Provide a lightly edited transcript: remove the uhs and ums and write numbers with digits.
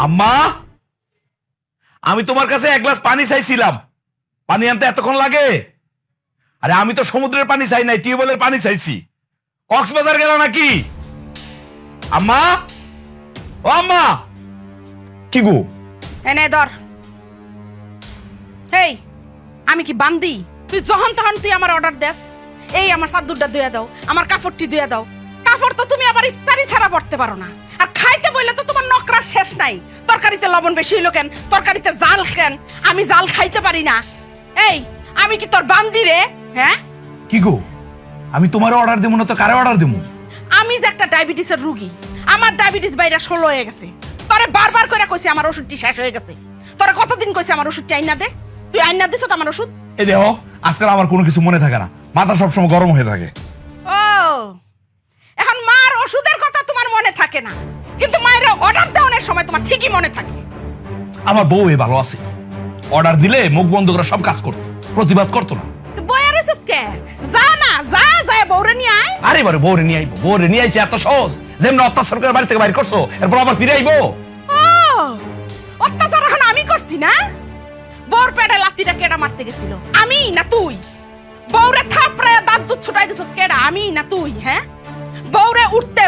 আম্মা, আমি তোমার কাছে এক গ্লাস পানি চাইছিলাম, পানি আনতে এতক্ষণ লাগে? আরে আমি তো সমুদ্রের পানি চাই নাই, টিউবওয়েলের পানি চাইছি। কক্সবাজার গেল নাকি? আম্মা, ও আম্মা। কি গো? এনে ধর। এই আমি কি বান্দি? তুই যখন তখন তুই আমার অর্ডার দেস, এই আমার চাদরটা ধুয়ে দাও, আমার কাপড়টি ধুয়ে দাও। কাপড় তো তুমি আবার ইস্তারি ছাড়া পড়তে পারো না। আর খাইতে বললে তো তোমার নকরা শেষ নাই। তরকারিতে লবণ বেশি হইলো কেন, তরকারিতে জাল কেন, আমি জাল খাইতে পারি না। এই আমি কি তোর বান্দি রে? হ্যাঁ কি গো, আমি তোমার অর্ডার দেবো না তো কারে অর্ডার দেবো? আমি যে একটা ডায়াবেটিসের রোগী, আমার ডায়াবেটিস বাইরে 16 হয়ে গেছে। তোরে বারবার করে কইছি আমার ওষুধটি শেষ হয়ে গেছে। তোরে কতদিন কইছি আমার ওষুধটি আইনা দে, তুই আইনা দিছ তো আমার ওষুধ? এই দেখো, আজকাল আমার কোনো কিছু মনে থাকে না, মাথা সবসময় গরম হয়ে থাকে। ও এখন মার ওষুধের কথা তোমার মনে থাকে না, কিন্তু মায়ের অর্ডার দেওয়ার সময় তোমার ঠিকই মনে থাকে। আমার বউ এ ভালো আছে, অর্ডার দিলে মুখ বন্ধ করে সব কাজ করতো, প্রতিবাদ করতো না। বইয়ের ওষুধ কে? যা না, যা যায় বউরে নিয়ে আয়। আরে বারে বউরে নিয়ে আইবো, বউরে নিয়ে আইছে এত সহজ? যেমন অত্যাচার করে বাড়ি থেকে বাইর করছো, এরপর আবার ফিরে আইবো? ও অত্যাচার এখন আমি করছি না? বউর পেটে লাঠিটা কেডা মারতে গেছিল, আমি না তুই? বউরে থাপড়ায় দাঁত দুধ ছুটাই দিছ কেডা, আমি না তুই? হ্যাঁ, বউরে উঠতে